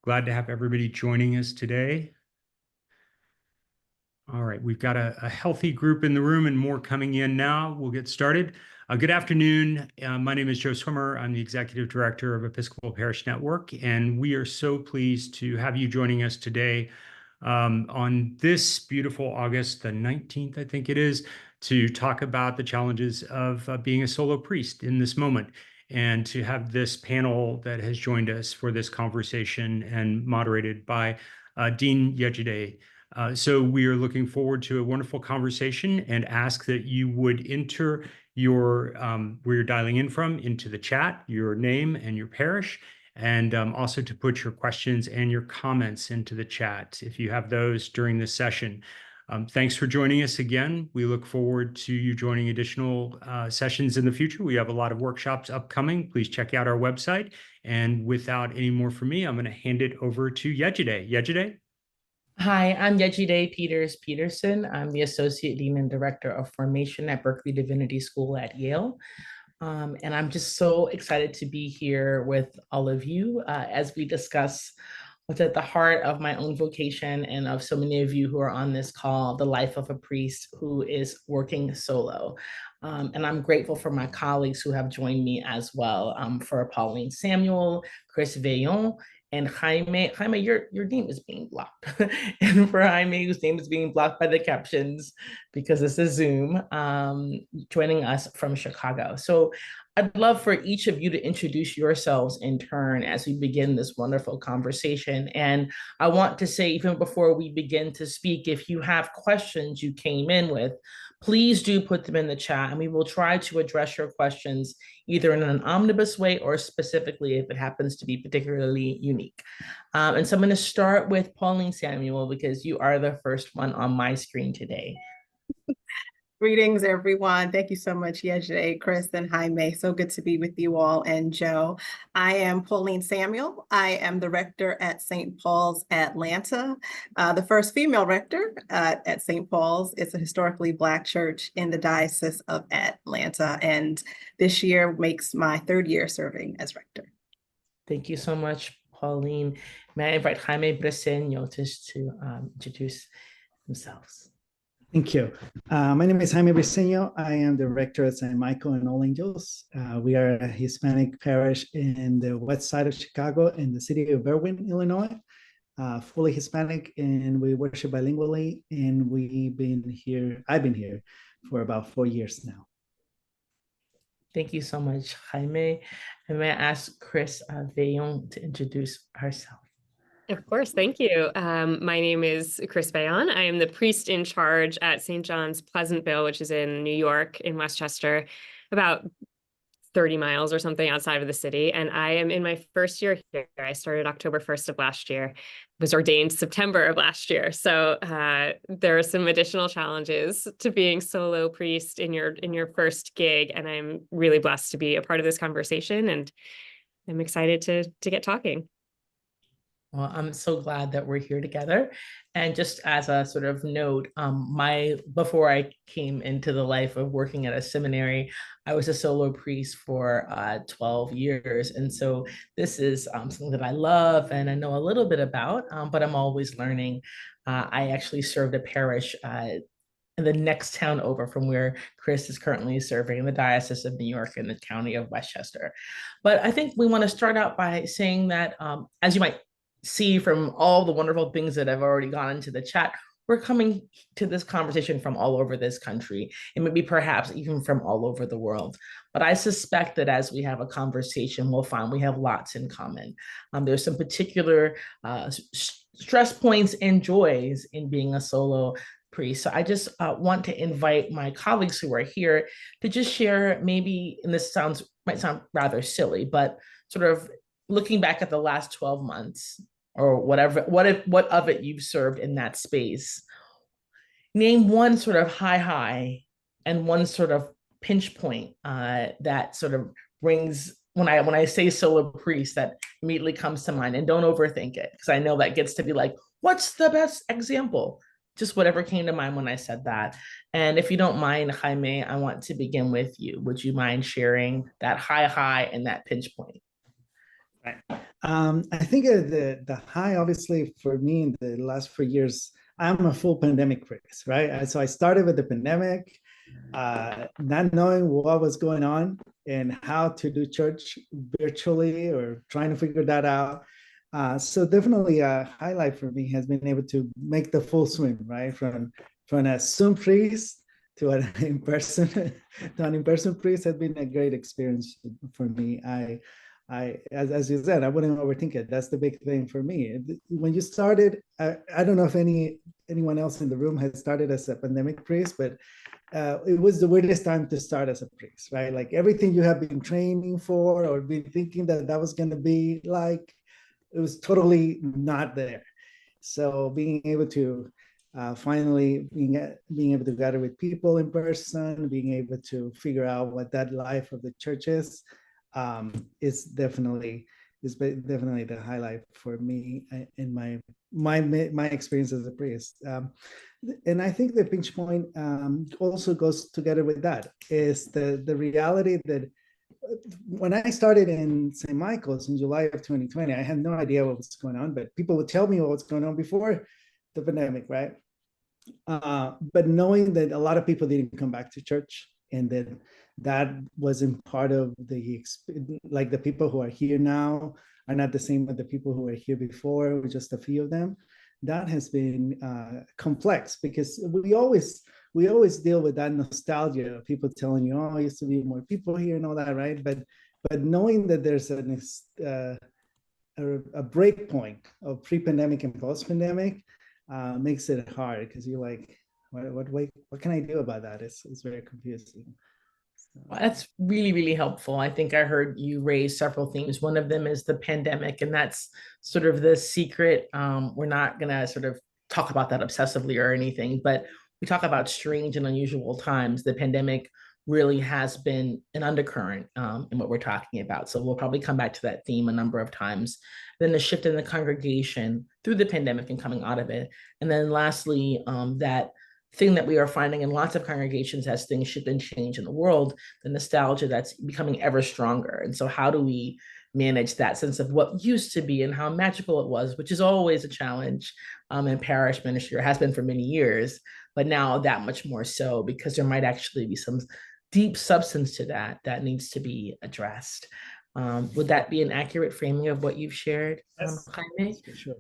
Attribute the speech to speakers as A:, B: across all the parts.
A: Glad to have everybody joining us today. All right, we've got a healthy group in the room and more coming in now. We'll get started. Good afternoon. My name is Joe Swimmer. I'm the Executive Director of Episcopal Parish Network, and we are so pleased to have you joining us today on this beautiful August the 19th, I think it is, to talk about the challenges of being a solo priest in this moment, and to have this panel that has joined us for this conversation and moderated by Dean Yejide. So we are looking forward to a wonderful conversation and ask that you would enter your where you're dialing in from into the chat, your name and your parish, and also to put your questions and your comments into the chat if you have those during this session. Thanks for joining us again. We look forward to you joining additional sessions in the future. We have a lot of workshops upcoming. Please check out our website. And without any more from me, I'm going to hand it over to Yejide. Yejide?
B: Hi, I'm Yejide Pietersen. I'm the Associate Dean and Director of Formation at Berkeley Divinity School at Yale. And I'm just so excited to be here with all of you as we discuss what's at the heart of my own vocation and of so many of you who are on this call, the life of a priest who is working solo. And I'm grateful for my colleagues who have joined me as well, for Pauline Samuel, Chris Veillon, and Jaime. Jaime, your name is being blocked. And for Jaime, whose name is being blocked by the captions because this is Zoom, joining us from Chicago. So I'd love for each of you to introduce yourselves in turn as we begin this wonderful conversation. And I want to say, even before we begin to speak, if you have questions you came in with, please do put them in the chat, and we will try to address your questions either in an omnibus way or specifically if it happens to be particularly unique. And so I'm going to start with Pauline Samuel because you are the first one on my screen today.
C: Greetings, everyone. Thank you so much, Yejide, Chris, and Jaime. So good to be with you all, and Joe. I am Pauline Samuel. I am the rector at St. Paul's Atlanta, the first female rector at St. Paul's. It's a historically Black church in the Diocese of Atlanta, and this year makes my third year serving as rector.
B: Thank you so much, Pauline. May I invite Jaime Briceño to introduce themselves?
D: Thank you. My name is Jaime Briceño. I am the rector at St. Michael and All Angels. We are a Hispanic parish in the west side of Chicago in the city of Berwyn, Illinois, fully Hispanic, and we worship bilingually. And I've been here for about 4 years now.
B: Thank you so much, Jaime. And may I ask Chris Veillon to introduce herself?
E: Of course, thank you. My name is Chris Veillon. I am the priest in charge at St. John's Pleasantville, which is in New York, in Westchester, about 30 miles or something outside of the city. And I am in my first year here. I started October 1st of last year, was ordained September of last year. So there are some additional challenges to being solo priest in your first gig. And I'm really blessed to be a part of this conversation. And I'm excited to get talking.
B: Well, I'm so glad that we're here together. And just as a sort of note, before I came into the life of working at a seminary, I was a solo priest for 12 years. And so this is something that I love and I know a little bit about, but I'm always learning. I actually served a parish in the next town over from where Chris is currently serving, in the Diocese of New York in the county of Westchester. But I think we want to start out by saying that, as you might see from all the wonderful things that have already gone into the chat, we're coming to this conversation from all over this country, and maybe perhaps even from all over the world. But I suspect that as we have a conversation, we'll find we have lots in common. There's some particular stress points and joys in being a solo priest. So I just want to invite my colleagues who are here to just share, maybe, and this might sound rather silly, but sort of looking back at the last 12 months, or whatever, what of it you've served in that space. Name one sort of high and one sort of pinch point that sort of brings, when I say solo priest, that immediately comes to mind. And don't overthink it, because I know that gets to be like, what's the best example? Just whatever came to mind when I said that. And if you don't mind, Jaime, I want to begin with you. Would you mind sharing that high and that pinch point?
D: Right. I think the high, obviously, for me in the last 4 years, I'm a full pandemic priest, right? So I started with the pandemic, not knowing what was going on and how to do church virtually or trying to figure that out. So definitely a highlight for me has been able to make the full swim, right? From a Zoom priest to an in-person priest has been a great experience for me. As you said, I wouldn't overthink it. That's the big thing for me. When you started, I don't know if anyone else in the room has started as a pandemic priest, but it was the weirdest time to start as a priest, right? Like everything you have been training for or been thinking that was going to be like, it was totally not there. So being able to finally being able to gather with people in person, being able to figure out what that life of the church is definitely the highlight for me in my experience as a priest. And I think the pinch point also goes together with that, is the reality that when I started in St. Michael's in July of 2020, I had no idea what was going on, but people would tell me what was going on before the pandemic, right? But knowing that a lot of people didn't come back to church, and that wasn't part of like the people who are here now are not the same as the people who were here before, just a few of them. That has been complex, because we always deal with that nostalgia of people telling you, oh, it used to be more people here and all that, right? But knowing that there's a break point of pre-pandemic and post-pandemic makes it hard, because you're like, what can I do about that? It's very confusing.
B: Well, that's really, really helpful. I think I heard you raise several themes. One of them is the pandemic, and that's sort of the secret. We're not going to sort of talk about that obsessively or anything, but we talk about strange and unusual times. The pandemic really has been an undercurrent in what we're talking about. So we'll probably come back to that theme a number of times. Then the shift in the congregation through the pandemic and coming out of it. And then lastly, that thing that we are finding in lots of congregations as things shift and change in the world, the nostalgia that's becoming ever stronger. And so how do we manage that sense of what used to be and how magical it was, which is always a challenge in parish ministry, or has been for many years, but now that much more so, because there might actually be some deep substance to that needs to be addressed. Would that be an accurate framing of what you've shared, Jaime?
D: Sure.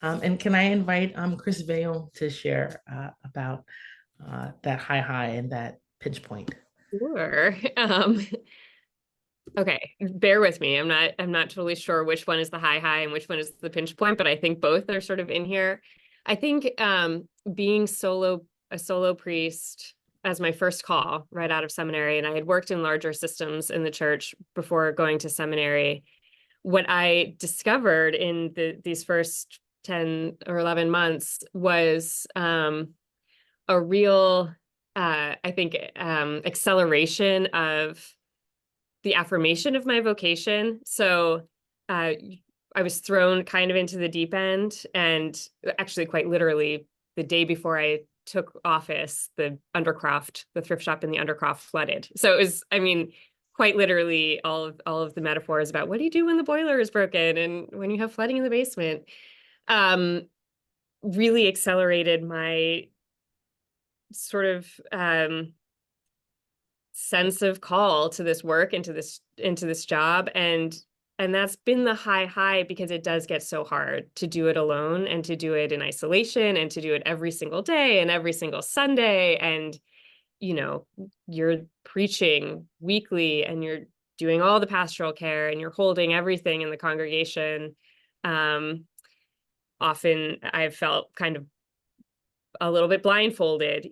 B: And can I invite Chris Vale to share about that high and that pinch point?
E: Sure. Okay, bear with me. I'm not totally sure which one is the high and which one is the pinch point, but I think both are sort of in here. I think being a solo priest as my first call right out of seminary, and I had worked in larger systems in the church before going to seminary. What I discovered in these first 10 or 11 months was a real, I think, acceleration of the affirmation of my vocation. So I was thrown kind of into the deep end, and actually quite literally the day before I took office, the thrift shop in the Undercroft flooded. So it was, I mean, quite literally all of the metaphors about what do you do when the boiler is broken and when you have flooding in the basement, really accelerated my sort of sense of call to this work, into this job. And that's been the high, because it does get so hard to do it alone, and to do it in isolation, and to do it every single day and every single Sunday. And, you're preaching weekly, and you're doing all the pastoral care, and you're holding everything in the congregation. Often I've felt kind of a little bit blindfolded,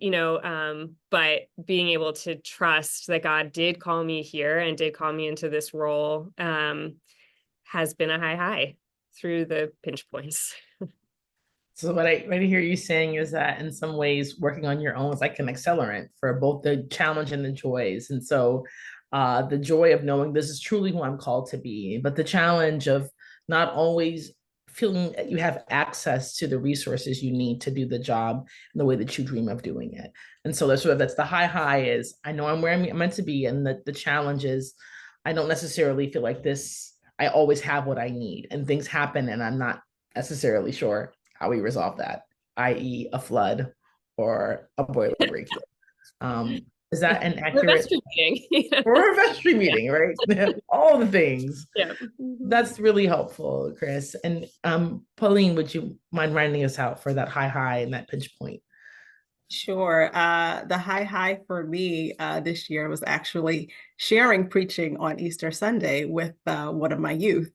E: but being able to trust that God did call me here and did call me into this role has been a high through the pinch points.
B: So what I hear you saying is that in some ways working on your own is like an accelerant for both the challenge and the joys. And so the joy of knowing this is truly who I'm called to be, but the challenge of not always feeling that you have access to the resources you need to do the job in the way that you dream of doing it. And so that's the high is I know I'm where I'm meant to be. And the challenge is I don't necessarily feel like this I always have what I need, and things happen and I'm not necessarily sure how we resolve that, i.e. a flood or a boiler breaking. Is that an accurate
E: meeting?
B: or a vestry meeting, right? All the things.
E: Yeah.
B: That's really helpful, Chris. And Pauline, would you mind rounding us out for that high and that pinch point?
C: Sure. The high for me this year was actually sharing preaching on Easter Sunday with one of my youth.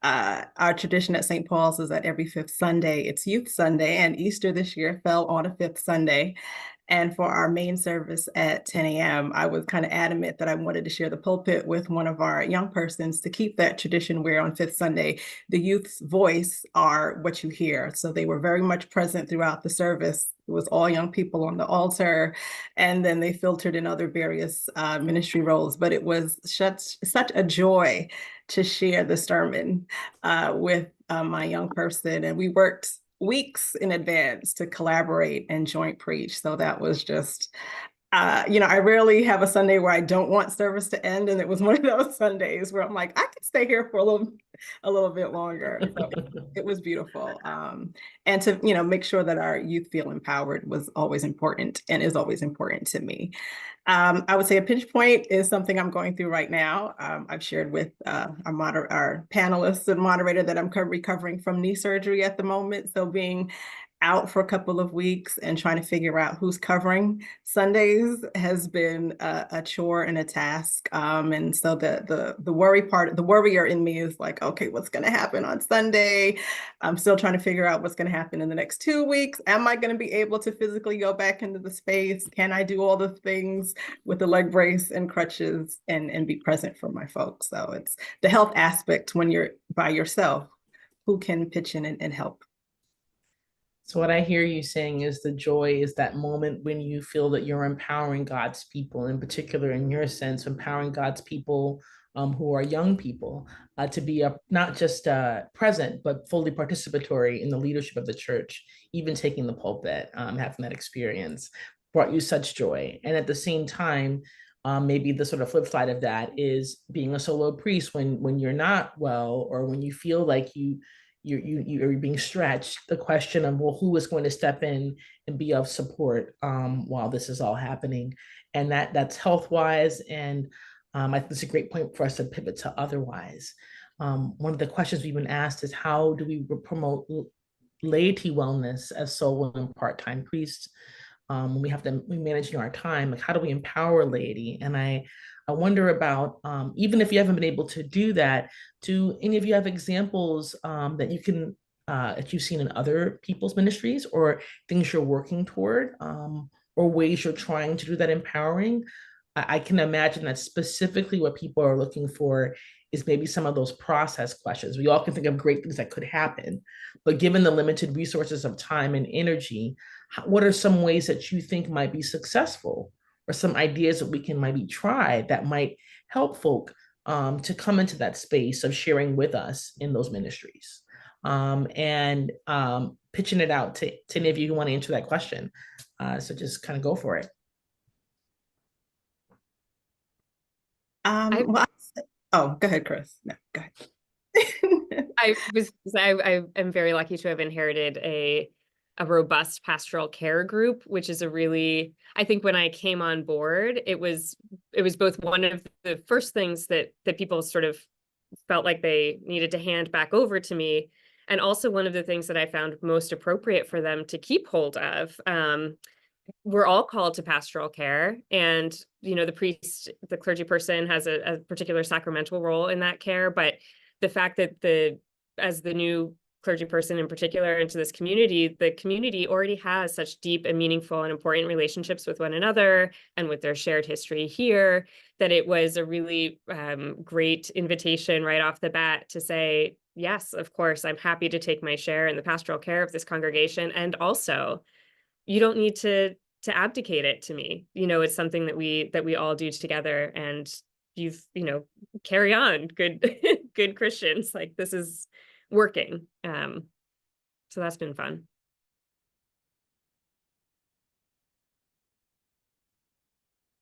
C: Our tradition at St. Paul's is that every fifth Sunday, it's Youth Sunday, and Easter this year fell on a fifth Sunday. And for our main service at 10 a.m., I was kind of adamant that I wanted to share the pulpit with one of our young persons to keep that tradition where on fifth Sunday, the youth's voice are what you hear. So they were very much present throughout the service. It was all young people on the altar, and then they filtered in other various ministry roles. But it was such a joy to share the sermon with my young person. And we worked weeks in advance to collaborate and joint preach. So that was just, I rarely have a Sunday where I don't want service to end. And it was one of those Sundays where I'm like, I could stay here for a little bit longer. So it was beautiful. And to, make sure that our youth feel empowered was always important and is always important to me. I would say a pinch point is something I'm going through right now. I've shared with our panelists and moderator that I'm recovering from knee surgery at the moment. So being out for a couple of weeks and trying to figure out who's covering Sundays has been a chore and a task. And so the worrier in me is like, okay, what's going to happen on Sunday? I'm still trying to figure out what's going to happen in the next 2 weeks. Am I going to be able to physically go back into the space? Can I do all the things with the leg brace and crutches and be present for my folks? So it's the health aspect when you're by yourself, who can pitch in and help.
B: So what I hear you saying is the joy is that moment when you feel that you're empowering God's people, in particular, in your sense, empowering God's people who are young people to be not just present, but fully participatory in the leadership of the church, even taking the pulpit, having that experience brought you such joy. And at the same time, maybe the sort of flip side of that is being a solo priest when you're not well, or when you feel like you're being stretched, the question of, well, who is going to step in and be of support while this is all happening? And that's health-wise. And I think it's a great point for us to pivot to otherwise. One of the questions we've been asked is, how do we promote laity wellness as solo and part-time priests? When we manage our time, like how do we empower laity? And I wonder about, even if you haven't been able to do that, do any of you have examples that you can, that you've seen in other people's ministries, or things you're working toward, or ways you're trying to do that empowering? I can imagine that specifically what people are looking for is maybe some of those process questions. We all can think of great things that could happen, but given the limited resources of time and energy, what are some ways that you think might be successful, or some ideas that we can maybe try that might help folk to come into that space of sharing with us in those ministries? And pitching it out to any of you who want to answer that question. So just kind of go for it.
C: Go ahead, Chris. No, go ahead.
E: I am very lucky to have inherited a robust pastoral care group, which is I think when I came on board, it was both one of the first things that people sort of felt like they needed to hand back over to me, and also one of the things that I found most appropriate for them to keep hold of. We're all called to pastoral care, and the priest, the clergy person, has a particular sacramental role in that care. But the fact that as the new clergy person in particular into this community, the community already has such deep and meaningful and important relationships with one another and with their shared history here, that it was a really great invitation right off the bat to say, yes, of course, I'm happy to take my share in the pastoral care of this congregation. And also, you don't need to abdicate it to me. It's something that we all do together, and carry on, good Christians. Like, this is working. So that's been fun.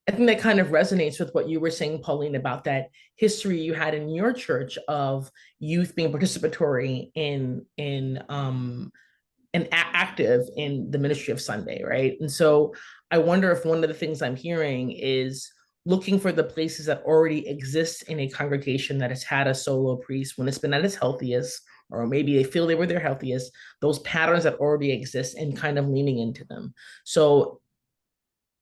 B: I think that kind of resonates with what you were saying, Pauline, about that history you had in your church of youth being participatory and active in the ministry of Sunday, right? And so I wonder if one of the things I'm hearing is looking for the places that already exist in a congregation that has had a solo priest when it's been at its healthiest, or maybe they feel they were their healthiest, those patterns that already exist and kind of leaning into them. So,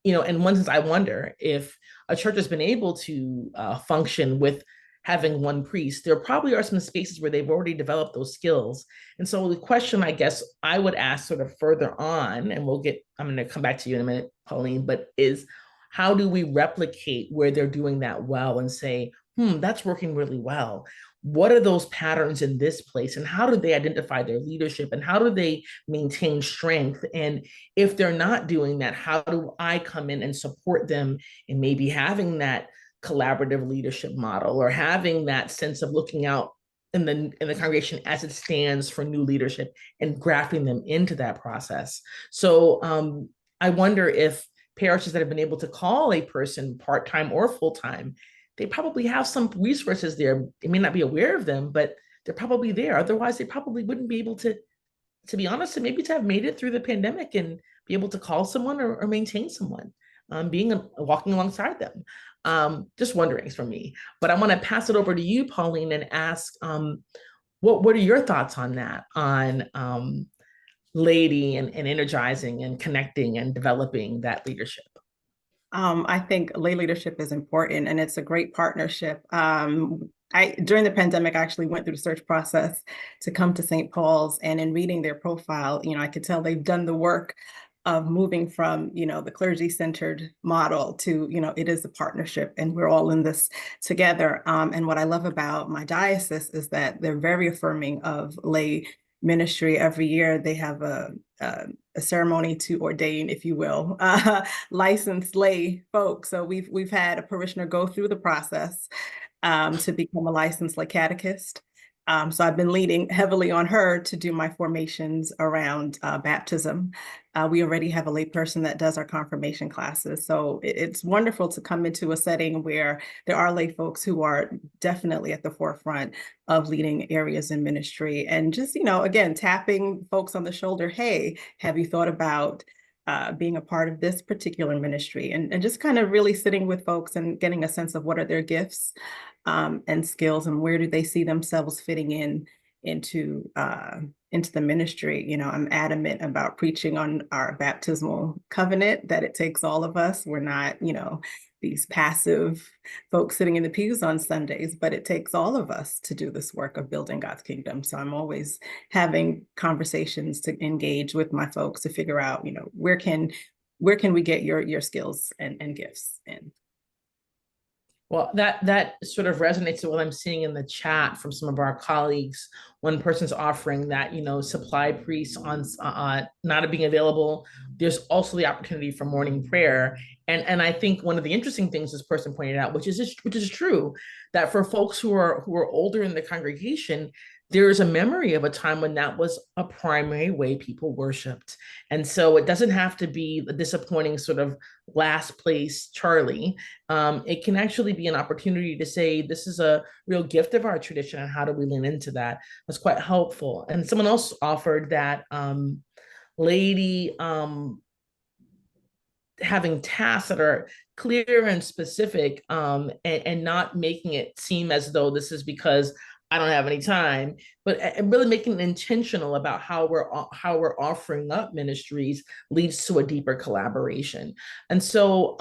B: in one sense, I wonder if a church has been able to function with having one priest, there probably are some spaces where they've already developed those skills. And so the question I guess I would ask sort of further on, and I'm going to come back to you in a minute, Pauline, but is how do we replicate where they're doing that well and say, that's working really well. What are those patterns in this place, and how do they identify their leadership, and how do they maintain strength? And if they're not doing that, how do I come in and support them in maybe having that collaborative leadership model, or having that sense of looking out in the congregation as it stands for new leadership and grafting them into that process? So I wonder if parishes that have been able to call a person part-time or full-time, they probably have some resources there. They may not be aware of them, but they're probably there. Otherwise, they probably wouldn't be able to be honest, and maybe to have made it through the pandemic and be able to call someone or maintain someone, walking alongside them. Just wondering from me. But I want to pass it over to you, Pauline, and ask, what are your thoughts on that, on laity and energizing and connecting and developing that leadership?
C: I think lay leadership is important, and it's a great partnership. During the pandemic, I actually went through the search process to come to St. Paul's, and in reading their profile, I could tell they've done the work of moving from, the clergy-centered model to, it is a partnership, and we're all in this together. And what I love about my diocese is that they're very affirming of lay ministry. Every year they have a ceremony to ordain, if you will, licensed lay folks. So we've had a parishioner go through the process to become a licensed lay catechist. So I've been leaning heavily on her to do my formations around baptism. We already have a lay person that does our confirmation classes. So it's wonderful to come into a setting where there are lay folks who are definitely at the forefront of leading areas in ministry. And just, again, tapping folks on the shoulder, hey, have you thought about being a part of this particular ministry? And just kind of really sitting with folks and getting a sense of what are their gifts and skills, and where do they see themselves fitting into the ministry. I'm adamant about preaching on our baptismal covenant, that it takes all of us. We're not, these passive folks sitting in the pews on Sundays, but it takes all of us to do this work of building God's kingdom. So I'm always having conversations to engage with my folks to figure out, where can we get your skills and gifts in.
B: Well, that sort of resonates with what I'm seeing in the chat from some of our colleagues. One person's offering that, supply priests on not being available. There's also the opportunity for morning prayer. And I think one of the interesting things this person pointed out, which is true, that for folks who are older in the congregation, there is a memory of a time when that was a primary way people worshiped. And so it doesn't have to be the disappointing sort of last place Charlie. It can actually be an opportunity to say, this is a real gift of our tradition, and how do we lean into that? That's quite helpful. And someone else offered that lady having tasks that are clear and specific, and not making it seem as though this is because I don't have any time, but really making it intentional about how we're offering up ministries leads to a deeper collaboration. And so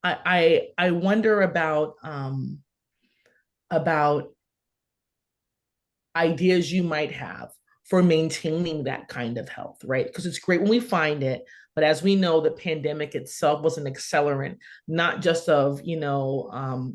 B: I wonder about ideas you might have for maintaining that kind of health, right? Because it's great when we find it, but as we know, the pandemic itself was an accelerant, not just of,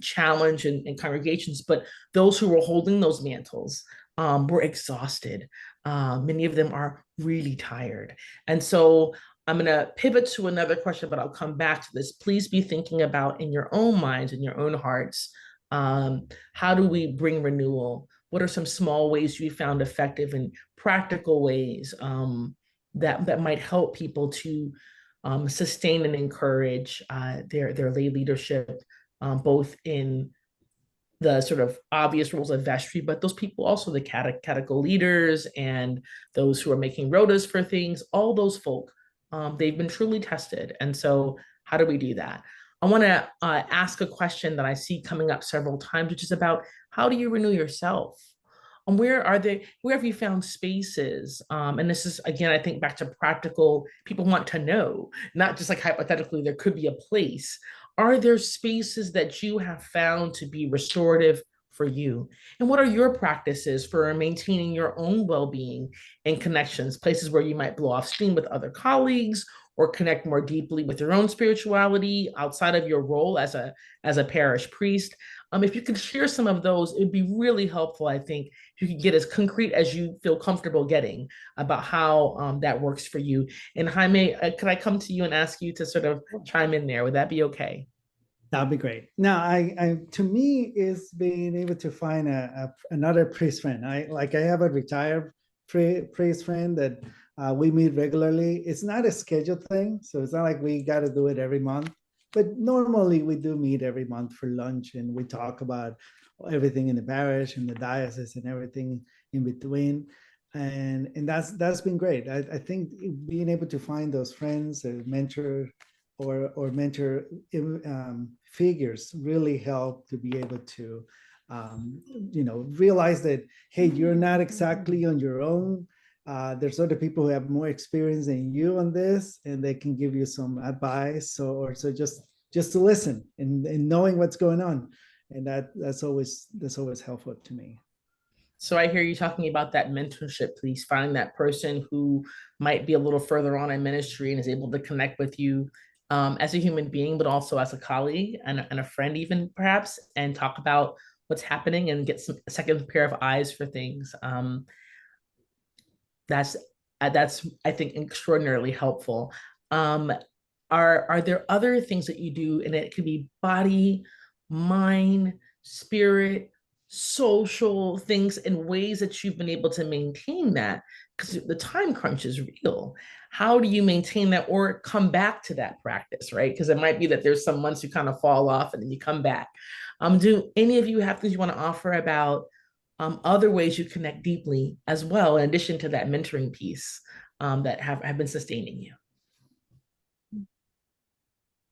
B: challenge in congregations, but those who were holding those mantles were exhausted. Many of them are really tired. And so I'm going to pivot to another question, but I'll come back to this. Please be thinking about, in your own minds, in your own hearts, how do we bring renewal? What are some small ways you found effective and practical ways that might help people to sustain and encourage their lay leadership, both in the sort of obvious roles of vestry, but those people also the catechetical leaders and those who are making rotas for things, all those folk, they've been truly tested. And so how do we do that? I want to ask a question that I see coming up several times, which is about how do you renew yourself? And where have you found spaces? And this is, again, I think back to practical, people want to know, not just like hypothetically, there could be a place. Are there spaces that you have found to be restorative for you? And what are your practices for maintaining your own well-being and connections, places where you might blow off steam with other colleagues or connect more deeply with your own spirituality outside of your role as a parish priest? If you could share some of those, it'd be really helpful, I think, if you could get as concrete as you feel comfortable getting about how that works for you. And Jaime, could I come to you and ask you to sort of chime in there? Would that be okay?
D: That'd be great. Now, I to me is being able to find another priest friend. I have a retired priest friend that we meet regularly. It's not a scheduled thing, so it's not like we got to do it every month. But normally we do meet every month for lunch, and we talk about everything in the parish and the diocese and everything in between. And that's been great. I think being able to find those friends, a mentor or mentor figures really help to be able to realize that, hey, you're not exactly on your own. There's other people who have more experience than you on this, and they can give you some advice or just to listen and knowing what's going on. And that's always helpful to me.
B: So I hear you talking about that mentorship, please finding that person who might be a little further on in ministry and is able to connect with you as a human being, but also as a colleague and a friend even perhaps, and talk about what's happening and get a second pair of eyes for things. That's I think extraordinarily helpful. Are there other things that you do, and it could be body, mind, spirit, social things, in ways that you've been able to maintain that? Because the time crunch is real. How do you maintain that or come back to that practice, right? Because it might be that there's some months you kind of fall off and then you come back. Do any of you have things you want to offer about other ways you connect deeply as well, in addition to that mentoring piece that have been sustaining you?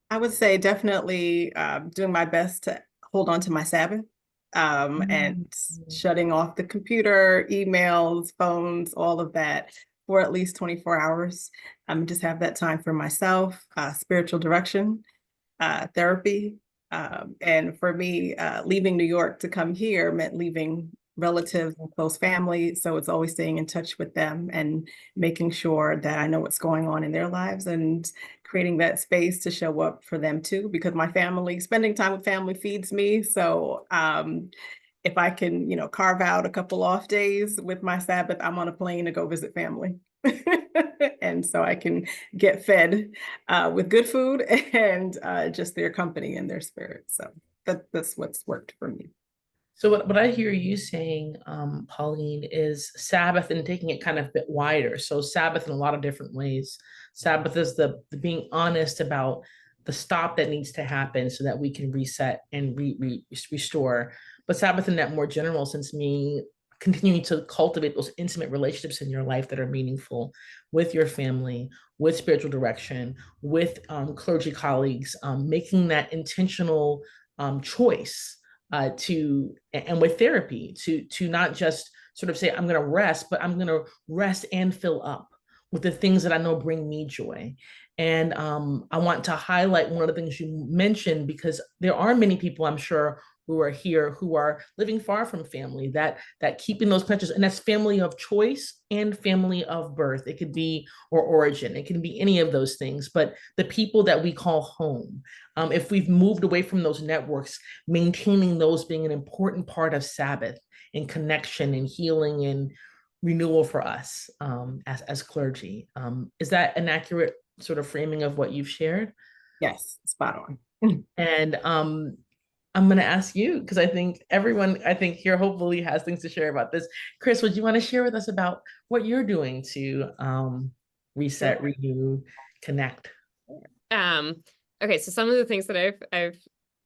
C: I would say definitely doing my best to hold on to my Sabbath and shutting off the computer, emails, phones, all of that for at least 24 hours. Just have that time for myself, spiritual direction, therapy. And for me, leaving New York to come here meant leaving relatives and close family. So it's always staying in touch with them and making sure that I know what's going on in their lives and creating that space to show up for them too, because my family, spending time with family feeds me. So if I can, carve out a couple off days with my Sabbath, I'm on a plane to go visit family. And so I can get fed with good food and just their company and their spirit. So that's what's worked for me.
B: So what I hear you saying, Pauline, is Sabbath and taking it kind of a bit wider. So Sabbath in a lot of different ways. Sabbath is the being honest about the stop that needs to happen so that we can reset and restore. But Sabbath in that more general sense, meaning continuing to cultivate those intimate relationships in your life that are meaningful with your family, with spiritual direction, with clergy colleagues, making that intentional choice and with therapy to not just sort of say, I'm going to rest, but I'm going to rest and fill up with the things that I know bring me joy. And I want to highlight one of the things you mentioned, because there are many people, I'm sure, who are here who are living far from family, that keeping those connections, and that's family of choice and family of birth. It could be, or origin, it can be any of those things, but the people that we call home, if we've moved away from those networks, maintaining those being an important part of Sabbath and connection and healing and renewal for us as clergy. Is that an accurate sort of framing of what you've shared?
C: Yes, spot on.
B: And I'm going to ask you, because I think everyone, here hopefully has things to share about this. Chris, would you want to share with us about what you're doing to reset, renew, connect?
E: Okay, so some of the things that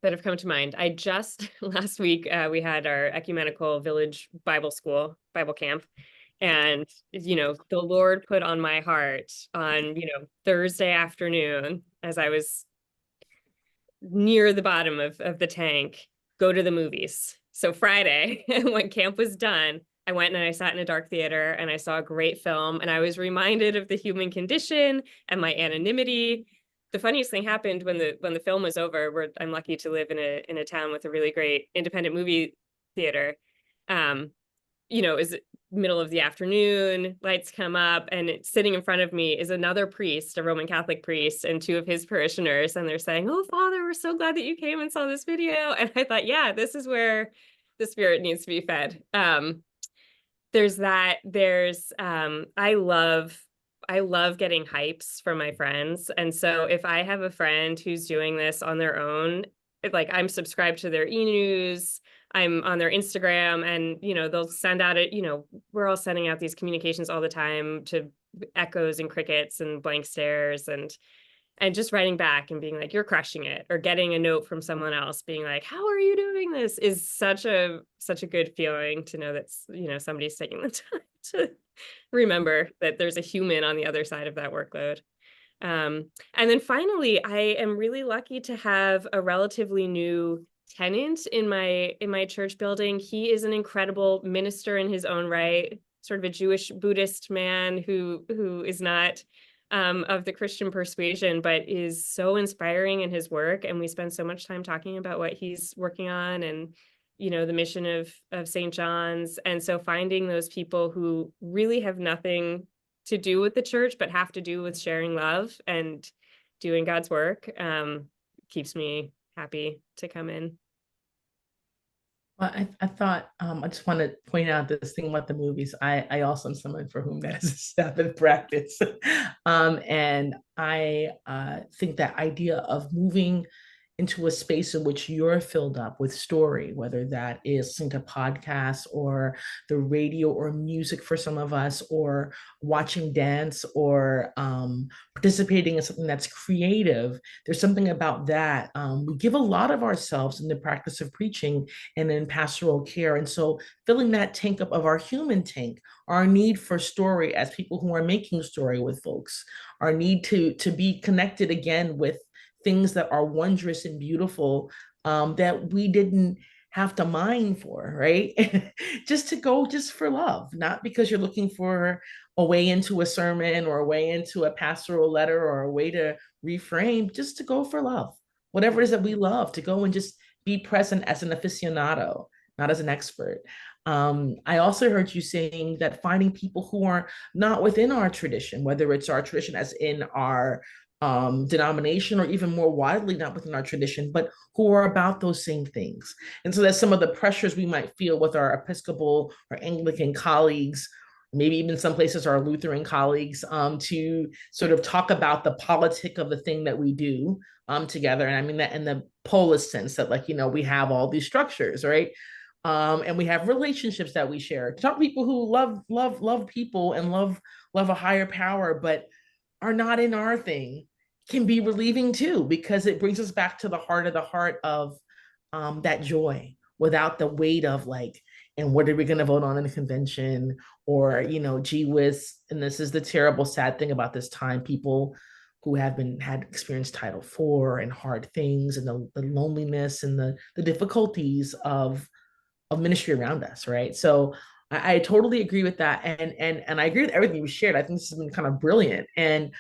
E: that have come to mind. I just last week we had our ecumenical village Bible camp, and the Lord put on my heart on Thursday afternoon, as I was near the bottom of the tank, go to the movies. So Friday, when camp was done, I went and I sat in a dark theater and I saw a great film, and I was reminded of the human condition and my anonymity. The funniest thing happened when the film was over, where I'm lucky to live in a town with a really great independent movie theater. Is middle of the afternoon, lights come up, and sitting in front of me is another priest, a Roman Catholic priest, and two of his parishioners, and they're saying, "Oh, Father, we're so glad that you came and saw this video." And I thought, yeah, this is where the spirit needs to be fed. There's that. There's I love getting hypes from my friends. And so if I have a friend who's doing this on their own, like I'm subscribed to their e-news, I'm on their Instagram, and, they'll send out we're all sending out these communications all the time to echoes and crickets and blank stares, and just writing back and being like, "You're crushing it," or getting a note from someone else being like, "How are you doing this?" is such a good feeling to know that, somebody's taking the time to remember that there's a human on the other side of that workload. And then finally, I am really lucky to have a relatively new tenant in my church building. He is an incredible minister in his own right, sort of a Jewish Buddhist man who is not of the Christian persuasion, but is so inspiring in his work. And we spend so much time talking about what he's working on, and the mission of St. John's. And so finding those people who really have nothing to do with the church, but have to do with sharing love and doing God's work, keeps me happy to come in.
B: Well, I thought, I just want to point out this thing about the movies. I also am someone for whom that is a Sabbath practice. And I think that idea of moving into a space in which you're filled up with story, whether that is listening to podcasts or the radio or music for some of us, or watching dance, or participating in something that's creative. There's something about that. We give a lot of ourselves in the practice of preaching and in pastoral care. And so filling that tank up of our human tank, our need for story as people who are making story with folks, our need to be connected again with things that are wondrous and beautiful, that we didn't have to mine for, right? Just to go just for love, not because you're looking for a way into a sermon or a way into a pastoral letter or a way to reframe, just to go for love. Whatever it is that we love, to go and just be present as an aficionado, not as an expert. I also heard you saying that finding people who are not within our tradition, whether it's our tradition as in our denomination, or even more widely not within our tradition, but who are about those same things. And so that's some of the pressures we might feel with our Episcopal or Anglican colleagues, maybe even some places our Lutheran colleagues, to sort of talk about the politic of the thing that we do together. And I mean that in the Polish sense, that we have all these structures, right? And we have relationships that we share. Talk to people who love people and love a higher power, but are not in our thing, can be relieving too, because it brings us back to the heart of that joy, without the weight of and what are we going to vote on in the convention, or gee whiz. And this is the terrible sad thing about this time, people who had experienced Title IV and hard things, and the loneliness and the difficulties of ministry around us, right? So I totally agree with that. And I agree with everything you shared. I think this has been kind of brilliant. And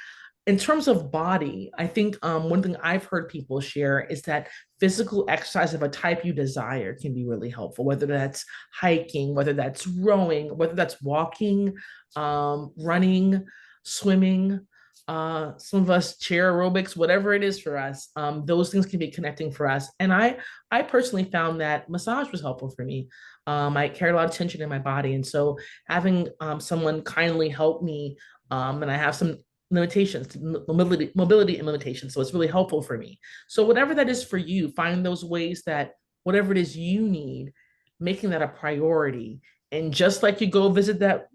B: in terms of body, I think one thing I've heard people share is that physical exercise of a type you desire can be really helpful, whether that's hiking, whether that's rowing, whether that's walking, running, swimming, some of us chair aerobics, whatever it is for us, those things can be connecting for us. And I personally found that massage was helpful for me. I carried a lot of tension in my body. And so having someone kindly help me, and I have some limitations, mobility and limitations. So it's really helpful for me. So whatever that is for you, find those ways that whatever it is you need, making that a priority. And just like you go visit that,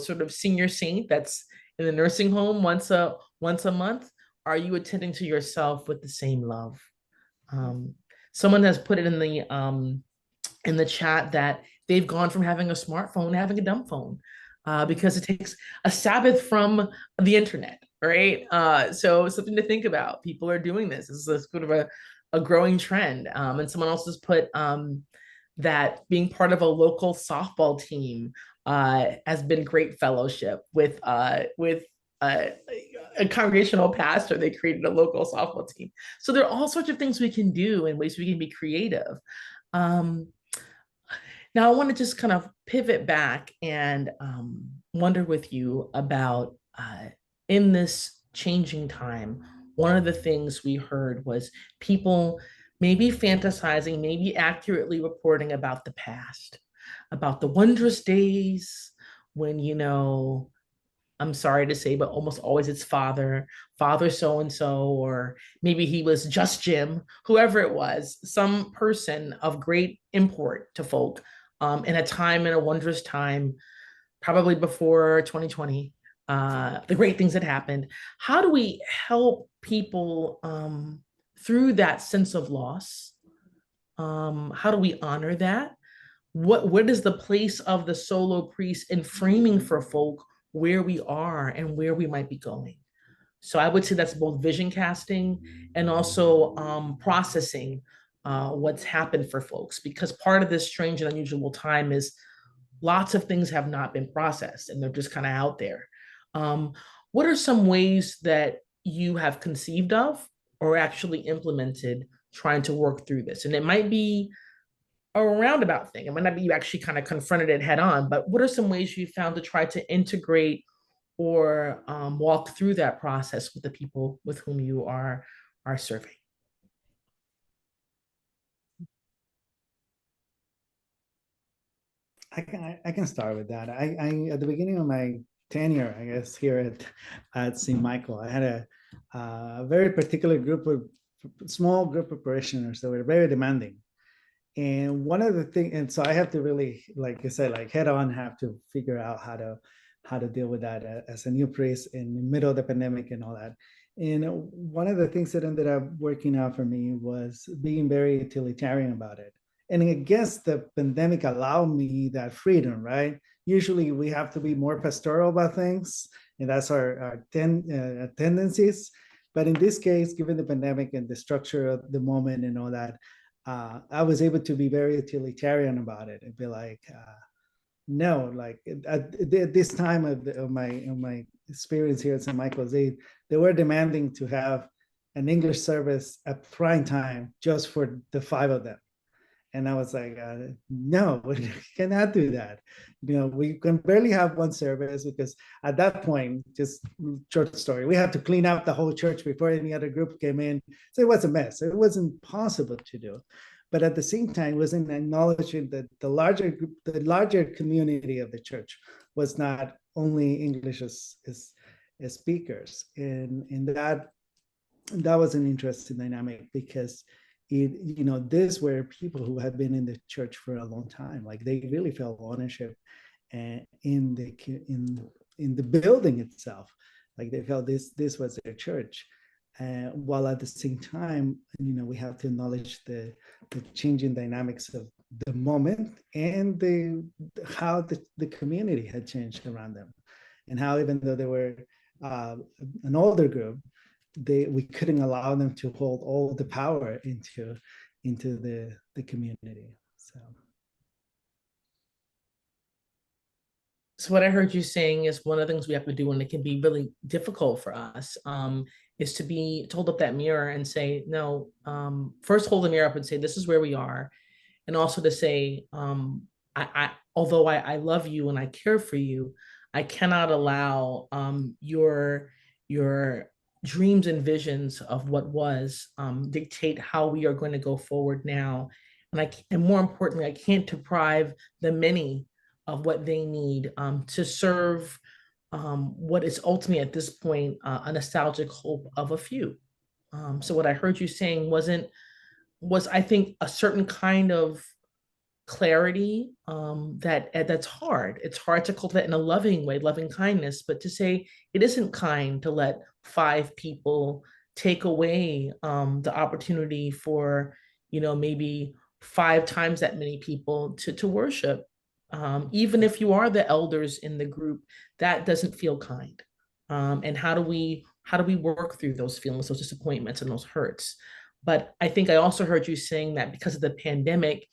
B: sort of senior saint that's in the nursing home once a month, are you attending to yourself with the same love? Someone has put it in the chat that they've gone from having a smartphone to having a dumb phone, because it takes a Sabbath from the internet, right? So something to think about. People are doing this. This is a sort of a growing trend. And someone else has put that being part of a local softball team has been great fellowship with a congregational pastor. They created a local softball team. So there are all sorts of things we can do and ways we can be creative. Now I want to just kind of pivot back and wonder with you about in this changing time, one of the things we heard was people maybe fantasizing, maybe accurately reporting about the past, about the wondrous days when, you know, I'm sorry to say, but almost always it's father so-and-so, or maybe he was just Jim, whoever it was, some person of great import to folk in a time, in a wondrous time, probably before 2020, the great things that happened. How do we help people through that sense of loss? How do we honor that? What is the place of the solo priest in framing for folk where we are and where we might be going? So I would say that's both vision casting and also processing what's happened for folks, because part of this strange and unusual time is lots of things have not been processed and they're just kind of out there. What are some ways that you have conceived of or actually implemented trying to work through this? And it might be a roundabout thing. It might not be you actually kind of confronted it head on, but what are some ways you found to try to integrate or walk through that process with the people with whom you are serving?
D: I can start with that. I at the beginning of my tenure, I guess, here at St. Michael, I had a very particular small group of parishioners that were very demanding. And one of the things, and so I have to really, like I said, like head on, have to figure out how to deal with that as a new priest in the middle of the pandemic and all that. And one of the things that ended up working out for me was being very utilitarian about it. And I guess the pandemic allowed me that freedom, right? Usually we have to be more pastoral about things, and that's our tendencies. But in this case, given the pandemic and the structure of the moment and all that, I was able to be very utilitarian about it and be like, no, like at this time of my experience here at St. Michael's, they were demanding to have an English service at prime time just for the 5 of them. And I was like, no, we cannot do that. You know, we can barely have one service because at that point, just short story, we had to clean out the whole church before any other group came in. So it was a mess. It wasn't possible to do. But at the same time, it wasn't acknowledging that the larger community of the church was not only English as speakers. And that was an interesting dynamic because these were people who had been in the church for a long time. Like they really felt ownership in the building itself. Like they felt this was their church. While at the same time, we have to acknowledge the changing dynamics of the moment and how the community had changed around them, and how even though they were an older group, we couldn't allow them to hold all the power into the community.
B: So what I heard you saying is one of the things we have to do, and it can be really difficult for us, is to hold up that mirror and say, no, first hold the mirror up and say, this is where we are. And also to say, although I love you and I care for you, I cannot allow your dreams and visions of what was dictate how we are going to go forward now. And more importantly, I can't deprive the many of what they need to serve what is ultimately at this point a nostalgic hope of a few. So what I heard you saying was I think a certain kind of clarity that's hard. It's hard to cultivate in a loving way, loving kindness, but to say it isn't kind to let 5 people take away the opportunity for, maybe 5 times that many people to worship. Even if you are the elders in the group, that doesn't feel kind. And how do we work through those feelings, those disappointments and those hurts? But I think I also heard you saying that because of the pandemic,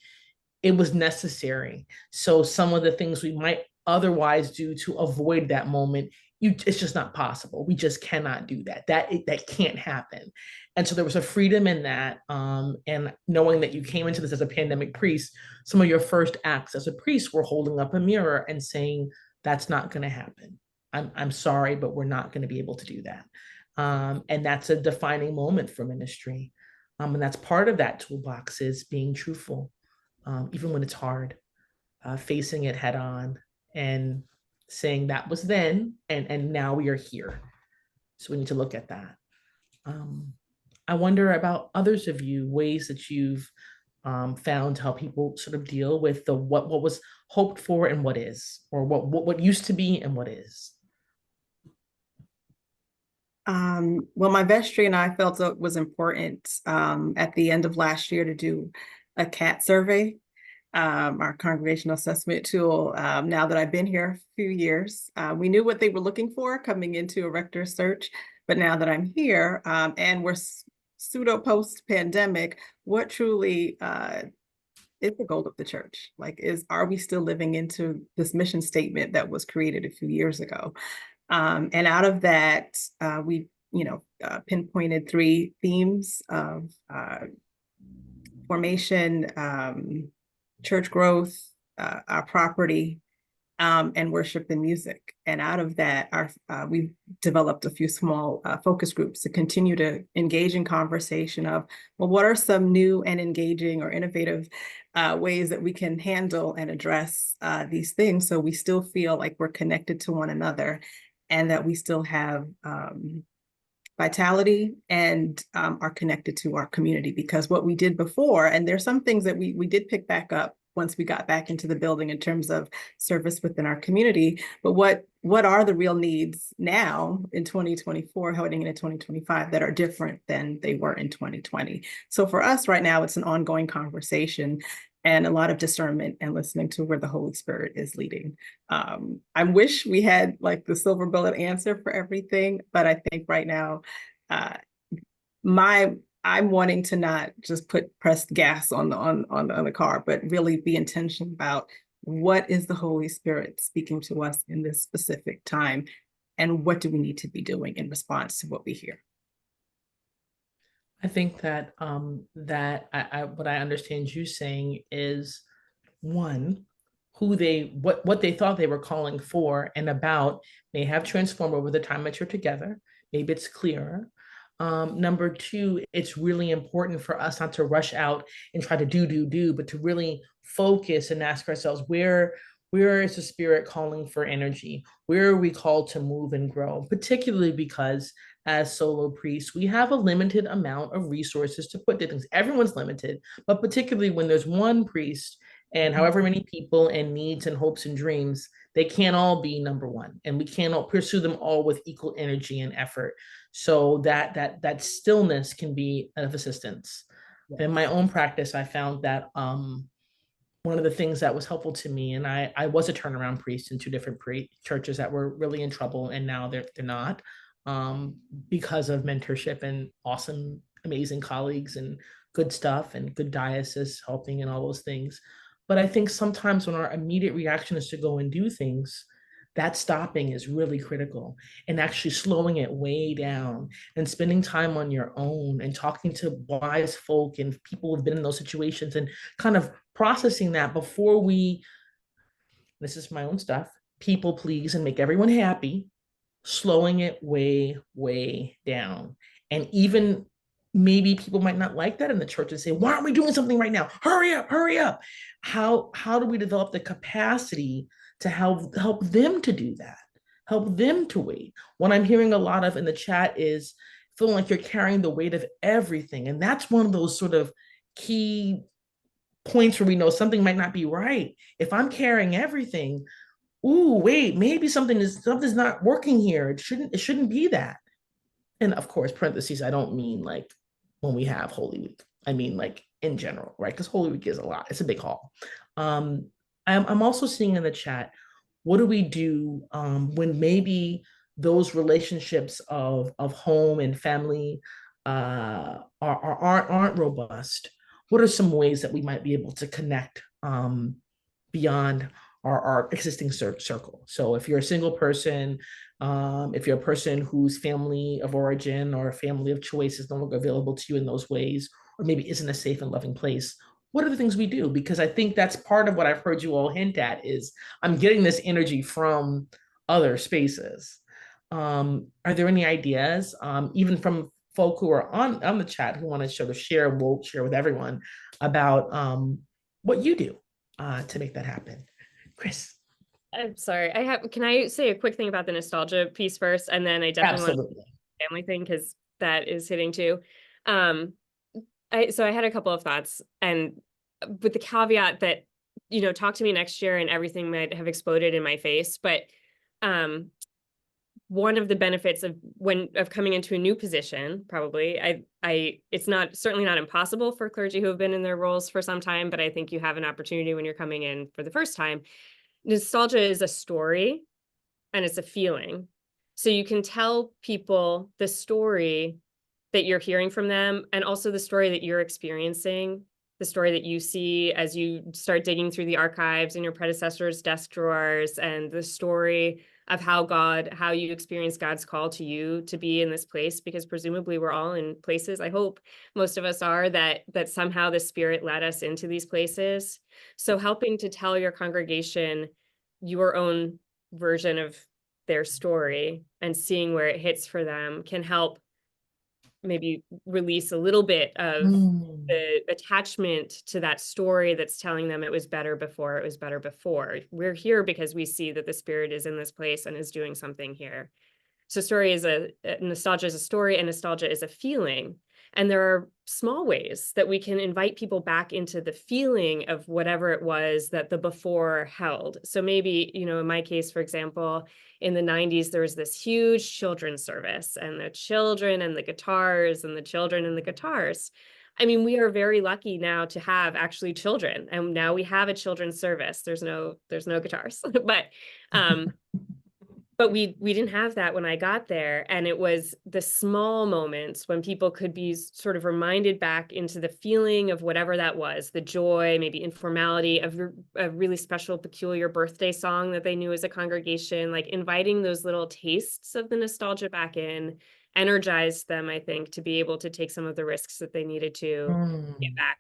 B: it was necessary. So some of the things we might otherwise do to avoid that moment, it's just not possible. We just cannot do that. That can't happen. And so there was a freedom in that. And knowing that you came into this as a pandemic priest, some of your first acts as a priest were holding up a mirror and saying, that's not going to happen. I'm sorry, but we're not going to be able to do that. And that's a defining moment for ministry. And that's part of that toolbox, is being truthful, even when it's hard, facing it head on and saying that was then, and now we are here. So we need to look at that. I wonder about others of you, ways that you've found to help people sort of deal with the what was hoped for and what is, or what used to be and what is.
C: Well, my vestry and I felt it was important at the end of last year to do a CAT survey, our congregational assessment tool. Now that I've been here a few years, we knew what they were looking for coming into a rector search, but now that I'm here and we're pseudo post-pandemic, what truly is the goal of the church? Like, are we still living into this mission statement that was created a few years ago? And out of that, we, pinpointed 3 themes of formation, church growth, our property, and worship and music. And out of that, we've developed a few small focus groups to continue to engage in conversation of, well, what are some new and engaging or innovative ways that we can handle and address these things, so we still feel like we're connected to one another, and that we still have vitality and are connected to our community. Because what we did before, and there's some things that we did pick back up once we got back into the building in terms of service within our community, but what are the real needs now in 2024, heading into 2025, that are different than they were in 2020? So for us right now, it's an ongoing conversation and a lot of discernment and listening to where the Holy Spirit is leading. I wish we had like the silver bullet answer for everything, but I think right now, I'm wanting to not just press gas on the car, but really be intentional about what is the Holy Spirit speaking to us in this specific time, and what do we need to be doing in response to what we hear.
B: I think that what I understand you saying is, one, what they thought they were calling for and about may have transformed over the time that you're together. Maybe it's clearer. Number 2, it's really important for us not to rush out and try to do, but to really focus and ask ourselves, where is the Spirit calling for energy? Where are we called to move and grow? Particularly because as solo priests, we have a limited amount of resources to put to things. Everyone's limited, but particularly when there's one priest and however many people and needs and hopes and dreams, they can't all be number one, and we cannot pursue them all with equal energy and effort. So that stillness can be of assistance. Yeah. In my own practice, I found that one of the things that was helpful to me, and I was a turnaround priest in 2 different churches that were really in trouble, and now they're not, because of mentorship and awesome, amazing colleagues and good stuff and good diocese helping and all those things. But I think sometimes when our immediate reaction is to go and do things, that stopping is really critical, and actually slowing it way down and spending time on your own and talking to wise folk and people who've been in those situations and kind of processing that before this is my own stuff, people please and make everyone happy, slowing it way, way down. And even maybe people might not like that in the church and say, why aren't we doing something right now? Hurry up, hurry up. How do we develop the capacity to help them to do that, help them to wait? What I'm hearing a lot of in the chat is feeling like you're carrying the weight of everything. And that's one of those sort of key points where we know something might not be right. If I'm carrying everything, ooh, wait, maybe something's not working here. It shouldn't be that. and of course, parentheses, I don't mean like when we have Holy Week. I mean like in general, right? Because Holy Week is a lot. It's a big haul. I'm also seeing in the chat, what do we do when maybe those relationships of home and family aren't robust? What are some ways that we might be able to connect beyond our existing circle? So if you're a single person, if you're a person whose family of origin or family of choice is no longer available to you in those ways, or maybe isn't a safe and loving place, what are the things we do? Because I think that's part of what I've heard you all hint at is I'm getting this energy from other spaces. Are there any ideas, even from folk who are on the chat who want to sort of share, and we'll share with everyone about what you do to make that happen? Chris.
E: I'm sorry. Can I say a quick thing about the nostalgia piece first? And then I definitely want to family thing, because that is hitting too. So I had a couple of thoughts, and with the caveat that, talk to me next year and everything might have exploded in my face. But one of the benefits of coming into a new position, probably, it's certainly not impossible for clergy who have been in their roles for some time, but I think you have an opportunity when you're coming in for the first time. Nostalgia is a story and it's a feeling. So you can tell people the story that you're hearing from them, and also the story that you're experiencing, the story that you see as you start digging through the archives in your predecessor's desk drawers, and the story of how you experience God's call to you to be in this place, because presumably we're all in places, I hope most of us are, that somehow the Spirit led us into these places. So helping to tell your congregation your own version of their story and seeing where it hits for them can help maybe release a little bit of the attachment to that story that's telling them it was better before. We're here because we see that the Spirit is in this place and is doing something here. So nostalgia is a story, and nostalgia is a feeling. And there are small ways that we can invite people back into the feeling of whatever it was that the before held. So maybe, in my case, for example, in the 90s, there was this huge children's service, and the children and the guitars and the children and the guitars. I mean, we are very lucky now to have actually children, and now we have a children's service. There's no guitars, but we didn't have that when I got there. And it was the small moments when people could be sort of reminded back into the feeling of whatever that was, the joy, maybe informality of a really special, peculiar birthday song that they knew as a congregation, like inviting those little tastes of the nostalgia back in, energized them, I think, to be able to take some of the risks that they needed to get back,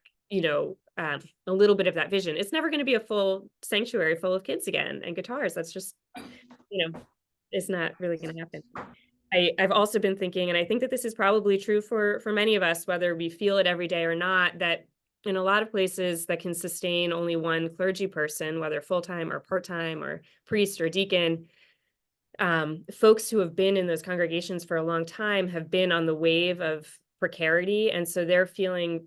E: a little bit of that vision. It's never going to be a full sanctuary full of kids again and guitars. That's just, it's not really going to happen. I've also been thinking, and I think that this is probably true for many of us, whether we feel it every day or not, that in a lot of places that can sustain only one clergy person, whether full-time or part-time or priest or deacon, folks who have been in those congregations for a long time have been on the wave of precarity. And so they're feeling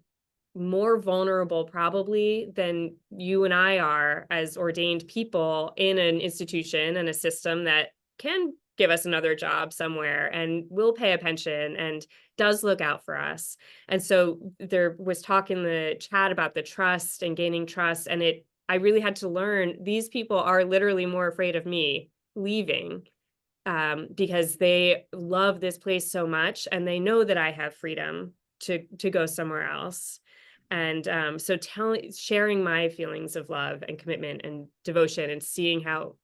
E: more vulnerable probably than you and I are as ordained people in an institution and a system that can give us another job somewhere and will pay a pension and does look out for us. And so there was talk in the chat about the trust and gaining trust. And I really had to learn these people are literally more afraid of me leaving because they love this place so much, and they know that I have freedom to go somewhere else. And so sharing my feelings of love and commitment and devotion, and sharing how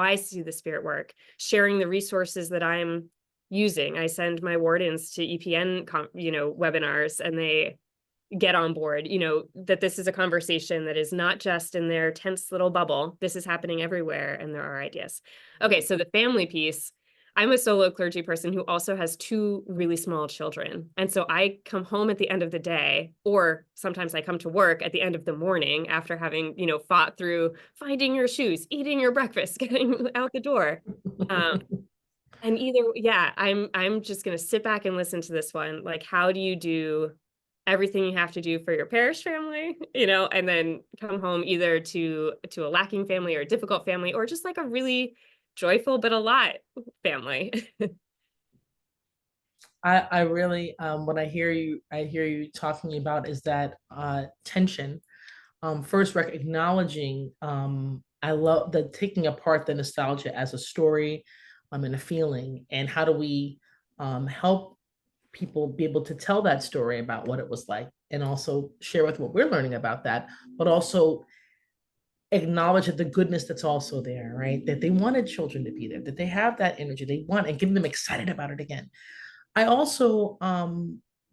E: I see the Spirit work, sharing the resources that I'm using. I send my wardens to EPN, webinars, and they get on board, that this is a conversation that is not just in their tense little bubble. This is happening everywhere, and there are ideas. Okay, so the family piece. I'm a solo clergy person who also has 2 really small children. And so I come home at the end of the day, or sometimes I come to work at the end of the morning after having, fought through finding your shoes, eating your breakfast, getting out the door. And I'm just going to sit back and listen to this one. Like, how do you do everything you have to do for your parish family, and then come home either to a lacking family or a difficult family, or just like a really joyful but a lot family.
B: I really what I hear you talking about is that tension. First, acknowledging. I love the taking apart the nostalgia as a story, and a feeling, and how do we help people be able to tell that story about what it was like, and also share with what we're learning about that, but also acknowledge that the goodness that's also there, right? That they wanted children to be there, that they have that energy, they want, and getting them excited about it again. I also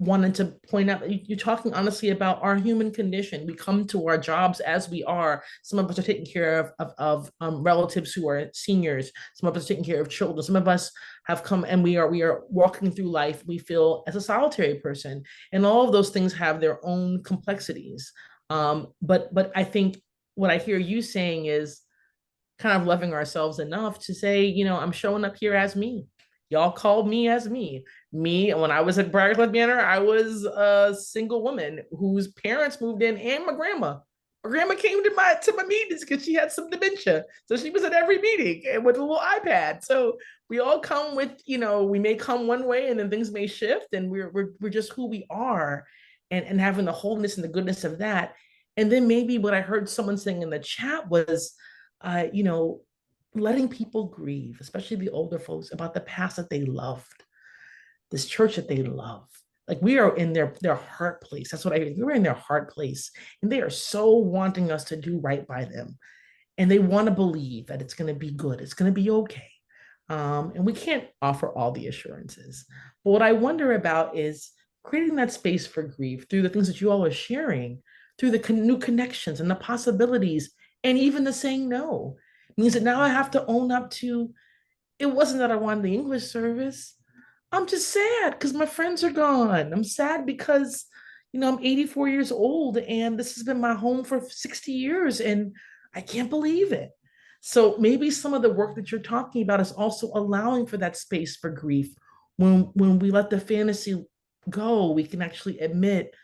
B: wanted to point out that you're talking honestly about our human condition. We come to our jobs as we are. Some of us are taking care of relatives who are seniors. Some of us are taking care of children. Some of us have come and we are walking through life. We feel as a solitary person, and all of those things have their own complexities. But I think what I hear you saying is kind of loving ourselves enough to say, I'm showing up here as me. Y'all called me as me. When I was at Briarcliff Manor, I was a single woman whose parents moved in, and my grandma. My grandma came to my meetings because she had some dementia. So she was at every meeting and with a little iPad. So we all come with, we may come one way and then things may shift, and we're just who we are, and having the wholeness and the goodness of that. And then maybe what I heard someone saying in the chat was, letting people grieve, especially the older folks, about the past that they loved, this church that they love. Like we are in their heart place. That's what I hear. We're in their heart place, and they are so wanting us to do right by them, and they want to believe that it's going to be good. It's going to be okay. And we can't offer all the assurances. But what I wonder about is creating that space for grief through the things that you all are sharing, through the new connections and the possibilities, and even the saying no. It means that now I have to own up to, it wasn't that I wanted the English service. I'm just sad because my friends are gone. I'm sad because, I'm 84 years old and this has been my home for 60 years and I can't believe it. So maybe some of the work that you're talking about is also allowing for that space for grief. When we let the fantasy go, we can actually admit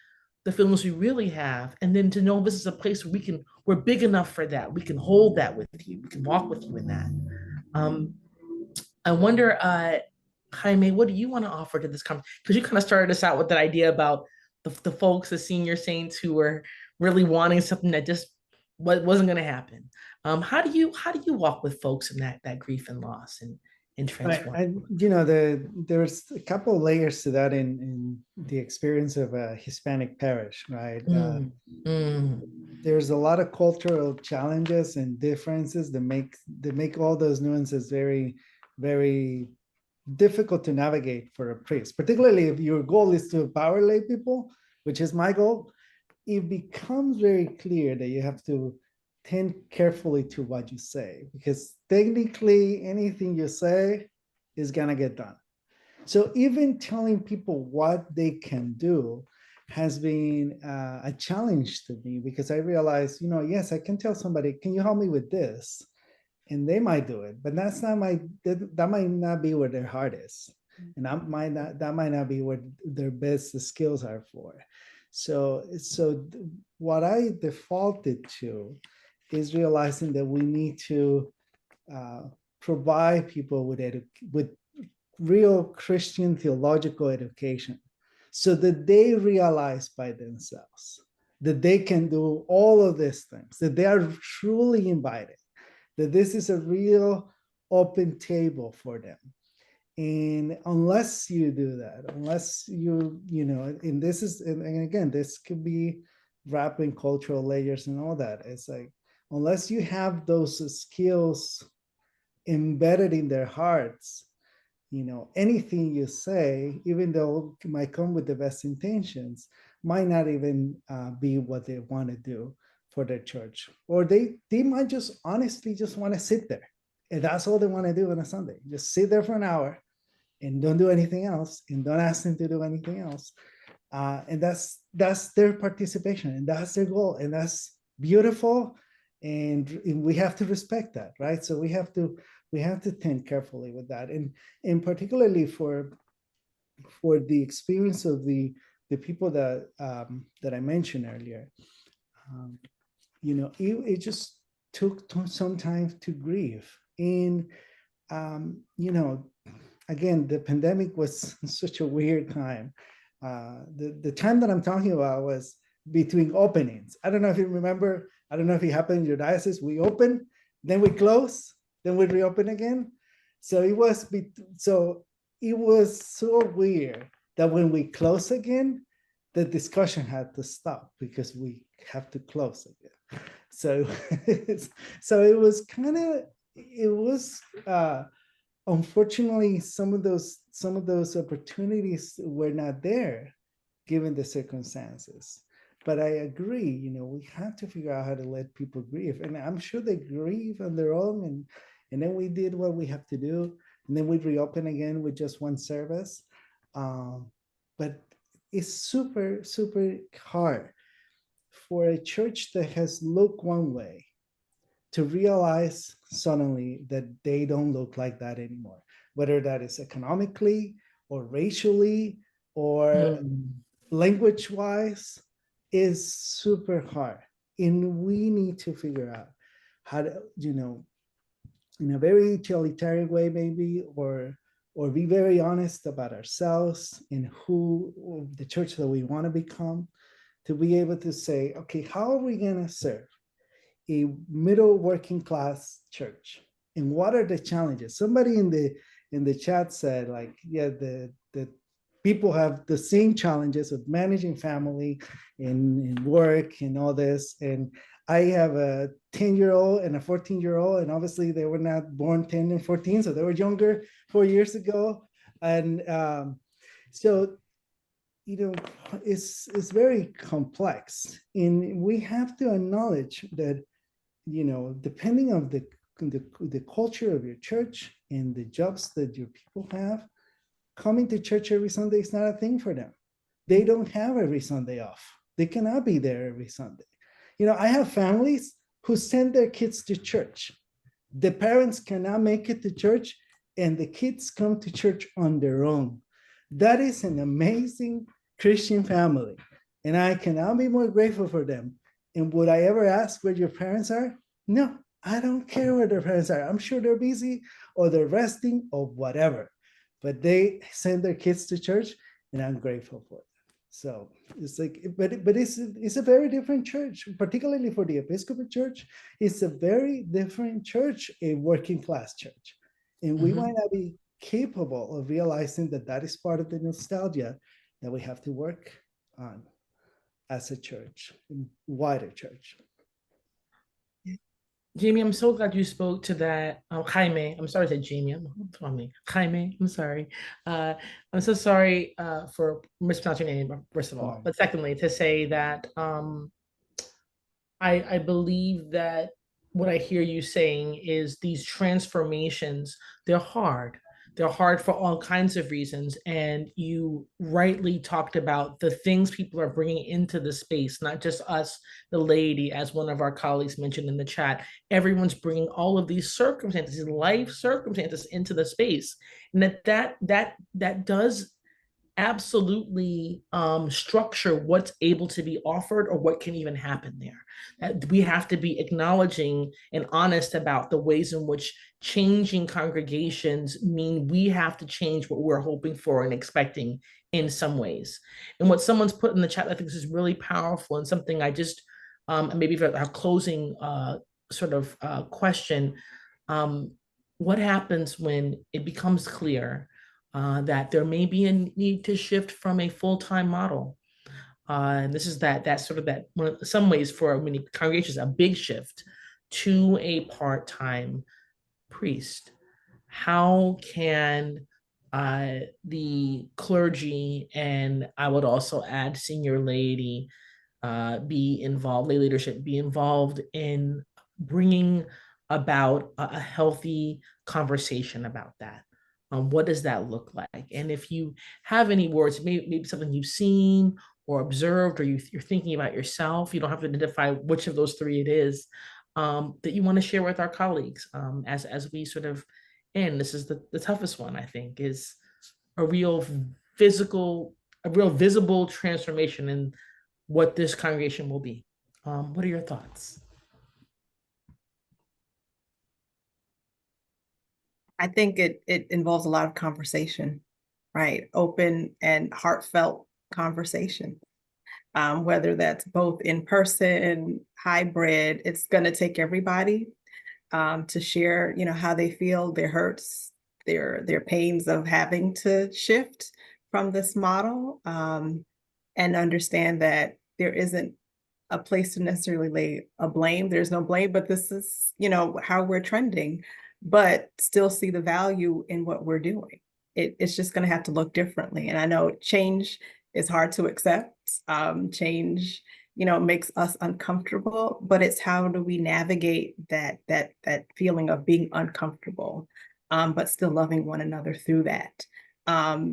B: the feelings we really have, and then to know this is a place where we're big enough for that. We can hold that with you. We can walk with you in that. I wonder, Jaime, what do you want to offer to this conversation? Because you kind of started us out with that idea about the folks, the senior saints who were really wanting something that just wasn't going to happen. How do you walk with folks in that grief and loss and transform?
D: There's a couple of layers to that in the experience of a Hispanic parish, right? There's a lot of cultural challenges and differences that make all those nuances very, very difficult to navigate for a priest, particularly if your goal is to empower lay people, which is my goal. It becomes very clear that you have to tend carefully to what you say, because technically anything you say is gonna get done. So even telling people what they can do has been a challenge to me, because I realized, yes, I can tell somebody, can you help me with this? And they might do it, but that might not be where their heart is. And that might not be what their best skills are for. So what I defaulted to is realizing that we need to provide people with real Christian theological education, so that they realize by themselves that they can do all of these things, that they are truly invited, that this is a real open table for them. And unless you do that, unless and this is, and again, this could be wrapping cultural layers and all that. It's like, unless you have those skills embedded in their hearts, anything you say, even though it might come with the best intentions, might not even be what they want to do for their church. Or they might just honestly just want to sit there. And that's all they want to do on a Sunday. Just sit there for an hour and don't do anything else, and don't ask them to do anything else. And that's their participation, and that's their goal, and that's beautiful. And we have to respect that, right? So we have to think carefully with that, and particularly for the experience of the people that I mentioned earlier. It just took some time to grieve, and again, the pandemic was such a weird time. The time that I'm talking about was between openings. I don't know if you remember, I don't know if it happened in your diocese. We open, then we close, then we reopen again. So it was so weird that when we close again, the discussion had to stop because we have to close again. So so it was kind of, it was unfortunately some of those opportunities were not there given the circumstances. But I agree, we have to figure out how to let people grieve, and I'm sure they grieve on their own, and then we did what we have to do, and then we reopen again with just one service. But it's super, super hard for a church that has looked one way to realize suddenly that they don't look like that anymore, whether that is economically or racially or language-wise, is super hard. And we need to figure out how to, in a very utilitarian way maybe, or be very honest about ourselves and who the church that we want to become, to be able to say, okay, how are we going to serve a middle working class church, and what are the challenges? Somebody in the chat said, like, yeah, the people have the same challenges of managing family and work and all this. And I have a 10-year-old and a 14-year-old, and obviously they were not born 10 and 14, so they were younger 4 years ago. And so, it's very complex, and we have to acknowledge that, depending on the culture of your church and the jobs that your people have, coming to church every Sunday is not a thing for them. They don't have every Sunday off. They cannot be there every Sunday. I have families who send their kids to church. The parents cannot make it to church, and the kids come to church on their own. That is an amazing Christian family, and I cannot be more grateful for them. And would I ever ask where your parents are? No, I don't care where their parents are. I'm sure they're busy or they're resting or whatever, but they send their kids to church, and I'm grateful for it. So it's like, but it's a very different church, particularly for the Episcopal Church. It's a very different church, a working class church. And we might not be capable of realizing that that is part of the nostalgia that we have to work on as a church, wider church.
B: Jaime, I'm so glad you spoke to that. Jaime, I'm sorry to Jaime. Jaime, I'm sorry. I'm so sorry for mispronouncing your name, first of all. But secondly, to say that I believe that what I hear you saying is these transformations, they're hard. They're hard for all kinds of reasons. And you rightly talked about the things people are bringing into the space, not just us, the laity, as one of our colleagues mentioned in the chat. Everyone's bringing all of these circumstances, life circumstances into the space. And that does absolutely structure what's able to be offered or what can even happen there. We have to be acknowledging and honest about the ways in which changing congregations mean we have to change what we're hoping for and expecting in some ways. And what someone's put in the chat, I think this is really powerful, and something I just, maybe for our closing question, what happens when it becomes clear that there may be a need to shift from a full-time model? And this is that some ways for many congregations, a big shift to a part-time priest. How can the clergy, and I would also add senior laity, be involved, lay leadership be involved in bringing about a healthy conversation about that? What does that look like? And if you have any words, maybe something you've seen or observed, or you're thinking about yourself, you don't have to identify which of those three it is, that you want to share with our colleagues as we sort of end. This is the toughest one, I think, is a real visible transformation in what this congregation will be. What are your thoughts?
C: I think it involves a lot of conversation, right? Open and heartfelt conversation. Whether that's both in person, hybrid, it's going to take everybody to share, how they feel, their hurts, their pains of having to shift from this model, and understand that there isn't a place to necessarily lay a blame. There's no blame, but this is, how we're trending, but still see the value in what we're doing. It's just going to have to look differently. And I know change is hard to accept. Change, makes us uncomfortable, but it's how do we navigate that feeling of being uncomfortable, but still loving one another through that.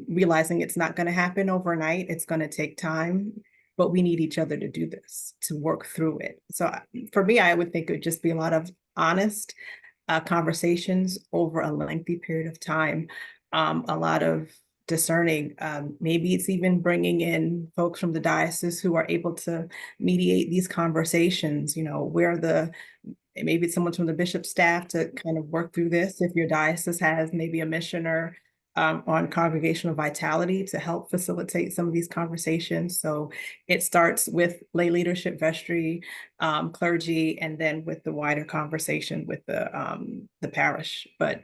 C: Realizing it's not going to happen overnight. It's going to take time, but we need each other to do this, to work through it. So for me, I would think it would just be a lot of honest conversations over a lengthy period of time, a lot of discerning. Maybe it's even bringing in folks from the diocese who are able to mediate these conversations, maybe it's someone from the bishop's staff to kind of work through this. If your diocese has maybe a missioner on congregational vitality to help facilitate some of these conversations. So it starts with lay leadership, vestry, clergy, and then with the wider conversation with the parish, but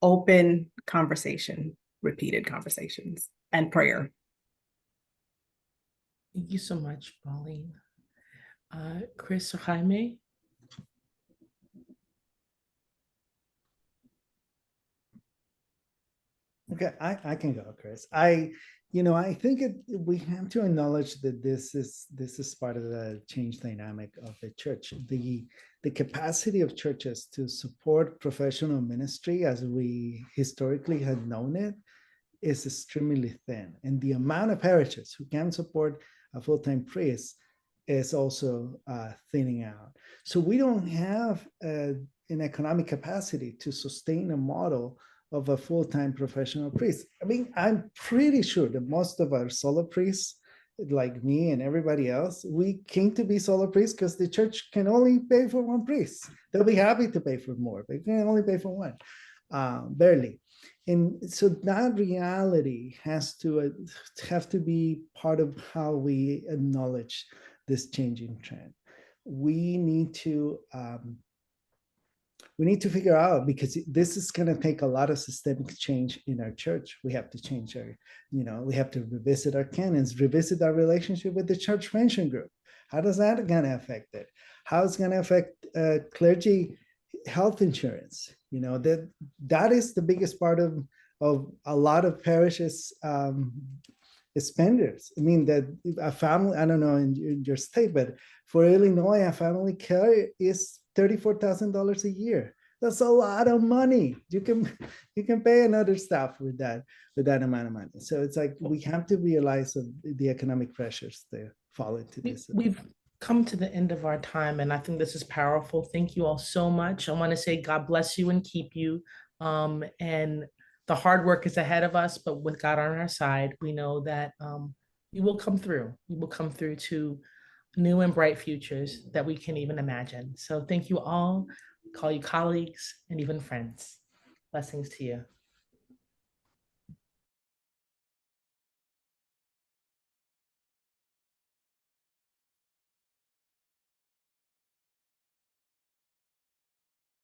C: open conversation, repeated conversations, and prayer.
B: Thank you so much, Pauline. Chris or Jaime?
D: Okay, I can go, Chris. I think we have to acknowledge that this is part of the change dynamic of the church. The capacity of churches to support professional ministry, as we historically had known it, is extremely thin, and the amount of parishes who can support a full-time priest is also thinning out. So we don't have an economic capacity to sustain a model of a full-time professional priest. I mean, I'm pretty sure that most of our solo priests, like me and everybody else, we came to be solo priests because the church can only pay for one priest. They'll be happy to pay for more, but they can only pay for one, barely. And so that reality has to be part of how we acknowledge this changing trend. We need to figure out, because this is going to take a lot of systemic change in our church. We have to change we have to revisit our canons, revisit our relationship with the church pension group. How does that going to affect it? How is going to affect clergy health insurance? That is the biggest part of a lot of parishes spenders. I mean, that a family, I don't know in your state, but for Illinois, a family care is $34,000 a year. That's a lot of money. You can pay another staff with that amount of money. So it's like we have to realize the economic pressures that fall into this.
B: We've come to the end of our time, and I think this is powerful. Thank you all so much. I want to say God bless you and keep you. And the hard work is ahead of us, but with God on our side, we know that you will come through. You will come through to new and bright futures that we can even imagine. So thank you all. Call you colleagues and even friends. Blessings to you.